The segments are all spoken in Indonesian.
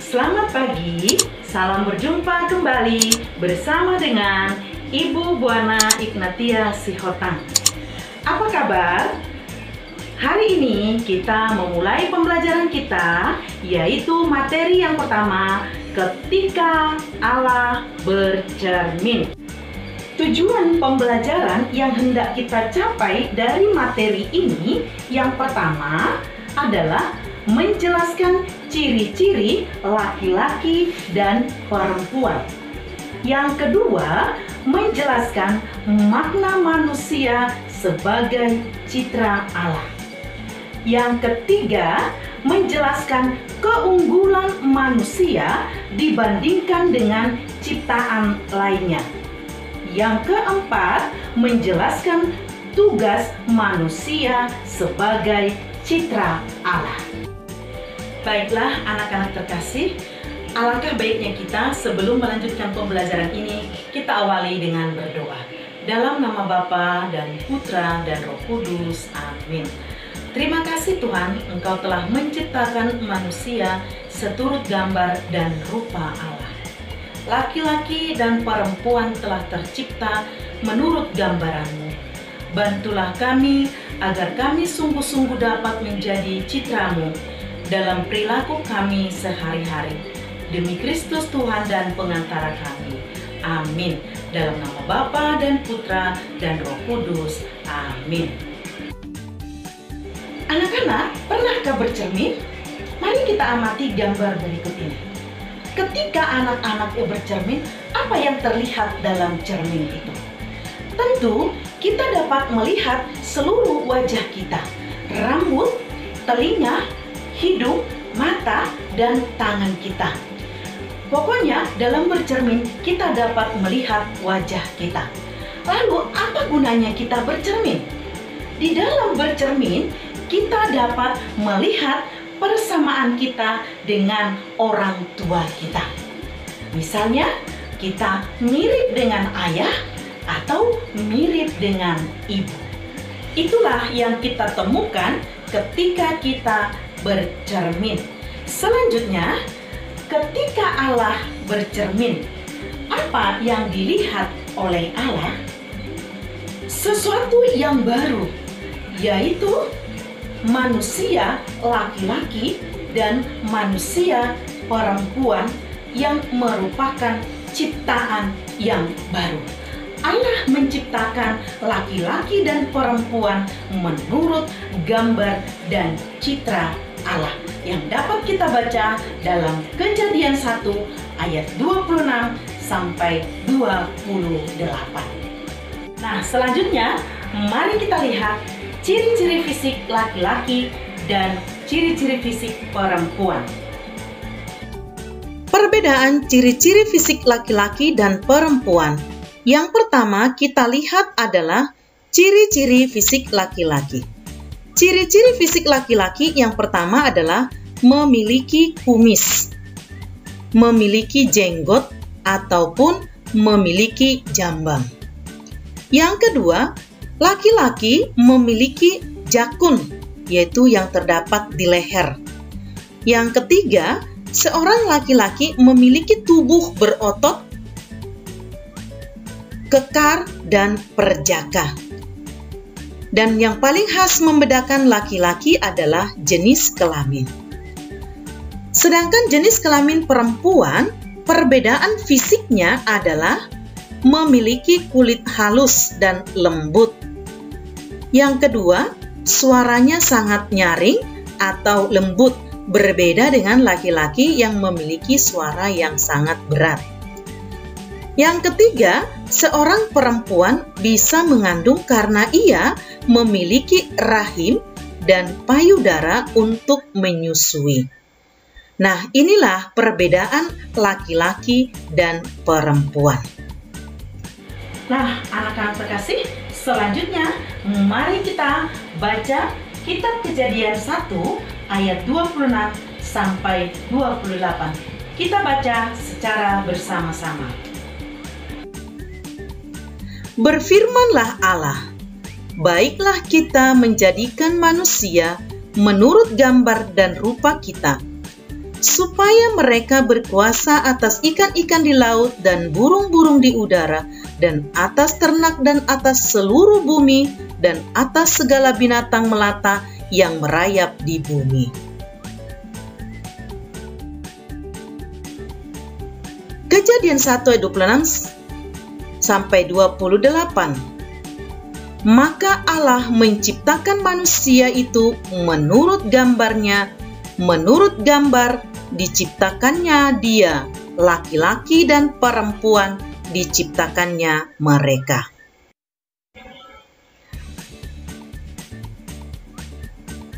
Selamat pagi, salam berjumpa kembali bersama dengan Ibu Buana Ignatia Sihotang. Apa kabar? Hari ini kita memulai pembelajaran kita, yaitu materi yang pertama, ketika Allah bercermin. Tujuan pembelajaran yang hendak kita capai dari materi ini yang pertama adalah menjelaskan ciri-ciri laki-laki dan perempuan. Yang kedua, menjelaskan makna manusia sebagai citra Allah. Yang ketiga, menjelaskan keunggulan manusia dibandingkan dengan ciptaan lainnya. Yang keempat, menjelaskan tugas manusia sebagai citra Allah. Baiklah anak-anak terkasih, alangkah baiknya kita sebelum melanjutkan pembelajaran ini, kita awali dengan berdoa. Dalam nama Bapa dan Putra dan Roh Kudus, amin. Terima kasih Tuhan, Engkau telah menciptakan manusia seturut gambar dan rupa Allah. Laki-laki dan perempuan telah tercipta menurut gambaran-Mu. Bantulah kami agar kami sungguh-sungguh dapat menjadi citra-Mu dalam perilaku kami sehari-hari. Demi Kristus Tuhan dan pengantara kami. Amin. Dalam nama Bapa dan Putra dan Roh Kudus. Amin. Anak-anak, pernahkah bercermin? Mari kita amati gambar berikut ini. Ketika anak-anak bercermin, apa yang terlihat dalam cermin itu? Tentu, kita dapat melihat seluruh wajah kita. Rambut, telinga, hidung, mata, dan tangan kita. Pokoknya dalam bercermin kita dapat melihat wajah kita. Lalu apa gunanya kita bercermin? Di dalam bercermin kita dapat melihat persamaan kita dengan orang tua kita. Misalnya kita mirip dengan ayah atau mirip dengan ibu. Itulah yang kita temukan ketika kita bercermin. Selanjutnya, ketika Allah bercermin, apa yang dilihat oleh Allah? Sesuatu yang baru, yaitu manusia laki-laki dan manusia perempuan yang merupakan ciptaan yang baru. Allah menciptakan laki-laki dan perempuan menurut gambar dan citra Allah yang dapat kita baca dalam Kejadian 1 ayat 26 sampai 28. Nah, selanjutnya mari kita lihat ciri-ciri fisik laki-laki dan ciri-ciri fisik perempuan. Perbedaan ciri-ciri fisik laki-laki dan perempuan. Yang pertama kita lihat adalah ciri-ciri fisik laki-laki. Ciri-ciri fisik laki-laki yang pertama adalah memiliki kumis, memiliki jenggot, ataupun memiliki jambang. Yang kedua, laki-laki memiliki jakun, yaitu yang terdapat di leher. Yang ketiga, seorang laki-laki memiliki tubuh berotot, kekar, dan perjaka. Dan yang paling khas membedakan laki-laki adalah jenis kelamin. Sedangkan jenis kelamin perempuan, perbedaan fisiknya adalah memiliki kulit halus dan lembut. Yang kedua, suaranya sangat nyaring atau lembut, berbeda dengan laki-laki yang memiliki suara yang sangat berat. Yang ketiga, seorang perempuan bisa mengandung karena ia memiliki rahim dan payudara untuk menyusui. Nah, inilah perbedaan laki-laki dan perempuan. Nah, anak-anak terkasih, selanjutnya mari kita baca Kitab Kejadian 1 ayat 26 sampai 28. Kita baca secara bersama-sama. Berfirmanlah Allah, baiklah kita menjadikan manusia menurut gambar dan rupa kita, supaya mereka berkuasa atas ikan-ikan di laut dan burung-burung di udara, dan atas ternak dan atas seluruh bumi, dan atas segala binatang melata yang merayap di bumi. Kejadian 1 ayat 26 sampai 28. Maka Allah menciptakan manusia itu menurut gambarnya, menurut gambar diciptakannya dia, laki-laki dan perempuan diciptakannya mereka.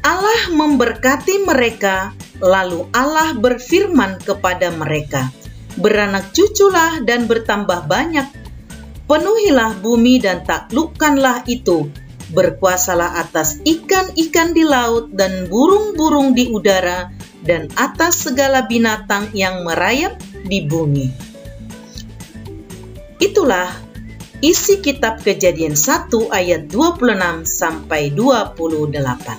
Allah memberkati mereka, lalu Allah berfirman kepada mereka, "Beranak cuculah dan bertambah banyak, penuhilah bumi dan taklukkanlah itu, berkuasalah atas ikan-ikan di laut dan burung-burung di udara, dan atas segala binatang yang merayap di bumi." Itulah isi kitab Kejadian 1 ayat 26 sampai 28.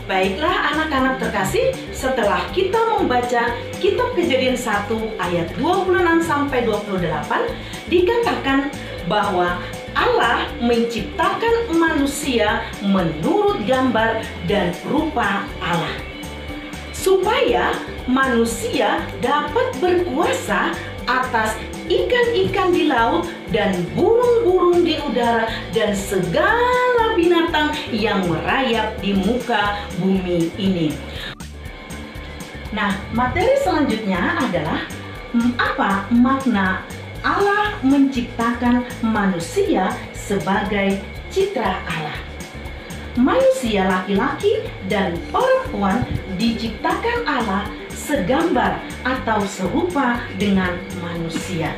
Baiklah anak-anak terkasih, setelah kita membaca kitab Kejadian 1 ayat 26 sampai 28, dikatakan bahwa Allah menciptakan manusia menurut gambar dan rupa Allah, supaya manusia dapat berkuasa atas ikan-ikan di laut dan burung-burung di udara dan segala binatang yang merayap di muka bumi ini. Nah, materi selanjutnya adalah apa makna Allah menciptakan manusia sebagai citra Allah. Manusia laki-laki dan perempuan diciptakan Allah segambar atau serupa dengan manusia.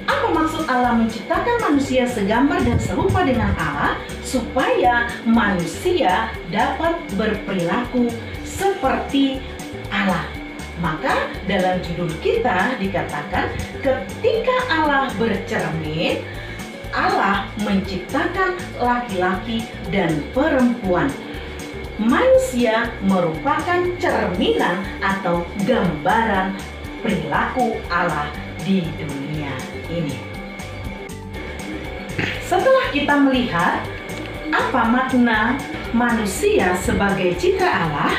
Apa maksud Allah menciptakan manusia segambar dan serupa dengan Allah? Supaya manusia dapat berperilaku seperti Allah. Maka dalam judul kita dikatakan ketika Allah bercermin, Allah menciptakan laki-laki dan perempuan. Manusia merupakan cerminan atau gambaran perilaku Allah di dunia ini. Setelah kita melihat apa makna manusia sebagai citra Allah,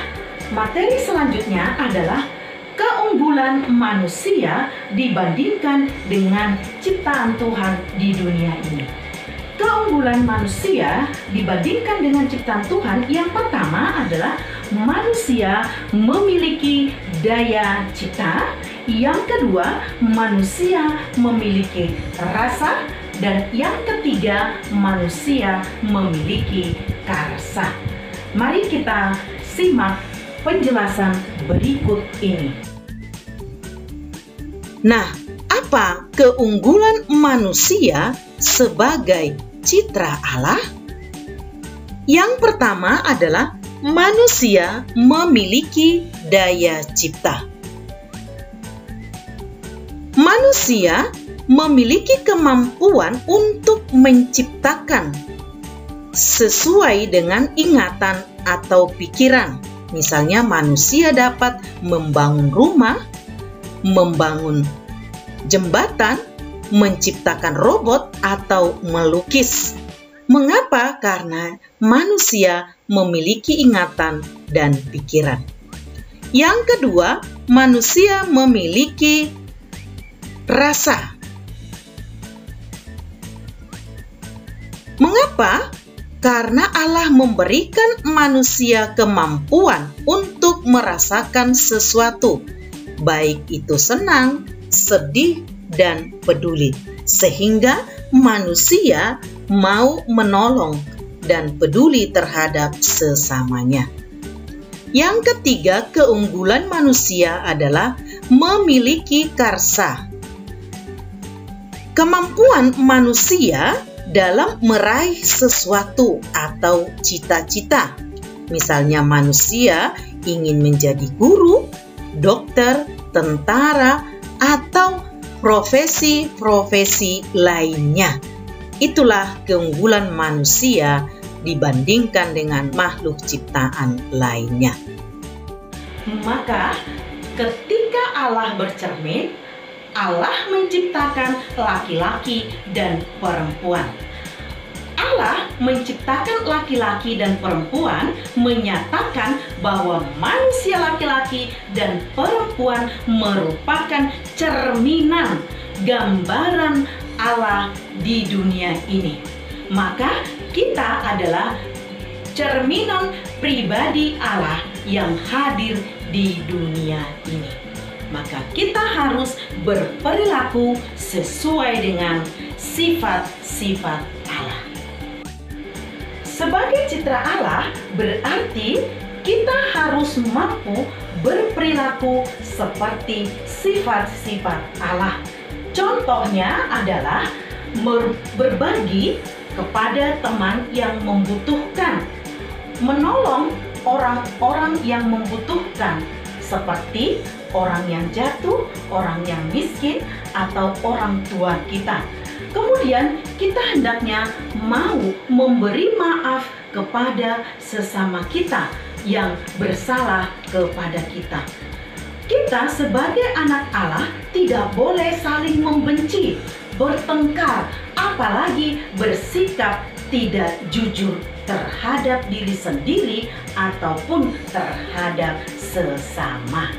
materi selanjutnya adalah keunggulan manusia dibandingkan dengan ciptaan Tuhan di dunia ini. Keunggulan manusia dibandingkan dengan ciptaan Tuhan, yang pertama adalah manusia memiliki daya cipta, yang kedua manusia memiliki rasa, dan yang ketiga manusia memiliki karsa. Mari kita simak penjelasan berikut ini. Nah, apa keunggulan manusia sebagai citra Allah? Yang pertama adalah manusia memiliki daya cipta. Manusia memiliki kemampuan untuk menciptakan sesuai dengan ingatan atau pikiran. Misalnya manusia dapat membangun rumah, membangun jembatan, menciptakan robot, atau melukis. Mengapa? Karena manusia memiliki ingatan dan pikiran. Yang kedua, manusia memiliki rasa. Mengapa? Karena Allah memberikan manusia kemampuan untuk merasakan sesuatu, baik itu senang, sedih, dan peduli, sehingga manusia mau menolong dan peduli terhadap sesamanya. Yang ketiga, keunggulan manusia adalah memiliki karsa. Kemampuan manusia dalam meraih sesuatu atau cita-cita. Misalnya manusia ingin menjadi guru, dokter, tentara, atau profesi-profesi lainnya. Itulah keunggulan manusia dibandingkan dengan makhluk ciptaan lainnya. Maka ketika Allah bercermin, Allah menciptakan laki-laki dan perempuan. Allah menciptakan laki-laki dan perempuan menyatakan bahwa manusia laki-laki dan perempuan merupakan cerminan gambaran Allah di dunia ini. Maka kita adalah cerminan pribadi Allah yang hadir di dunia ini. Maka kita harus berperilaku sesuai dengan sifat-sifat Allah. Sebagai citra Allah berarti kita harus mampu berperilaku seperti sifat-sifat Allah. Contohnya adalah berbagi kepada teman yang membutuhkan, menolong orang-orang yang membutuhkan, seperti orang yang jatuh, orang yang miskin, atau orang tua kita. Kemudian kita hendaknya mau memberi maaf kepada sesama kita yang bersalah kepada kita. Kita sebagai anak Allah tidak boleh saling membenci, bertengkar, apalagi bersikap tidak jujur terhadap diri sendiri ataupun terhadap sesama.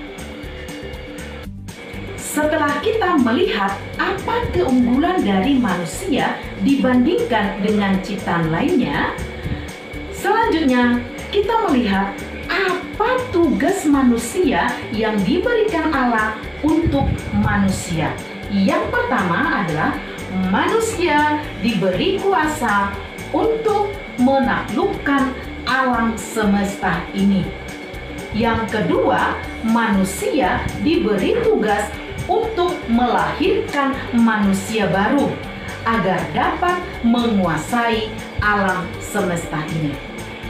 Setelah kita melihat apa keunggulan dari manusia dibandingkan dengan ciptaan lainnya, selanjutnya kita melihat apa tugas manusia yang diberikan Allah untuk manusia. Yang pertama adalah manusia diberi kuasa untuk menaklukkan alam semesta ini. Yang kedua, manusia diberi tugas untuk melahirkan manusia baru agar dapat menguasai alam semesta ini.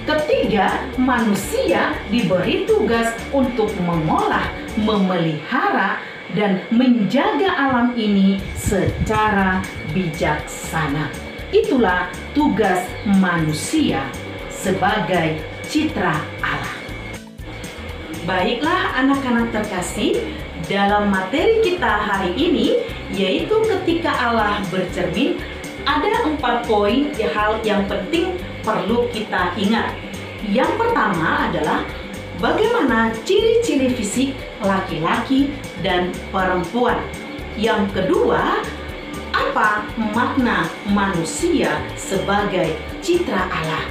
Ketiga, manusia diberi tugas untuk mengolah, memelihara, dan menjaga alam ini secara bijaksana. Itulah tugas manusia sebagai citra Allah. Baiklah anak-anak terkasih, dalam materi kita hari ini, yaitu ketika Allah bercermin, ada 4 poin hal yang penting perlu kita ingat. Yang pertama adalah bagaimana ciri-ciri fisik laki-laki dan perempuan. Yang kedua, apa makna manusia sebagai citra Allah.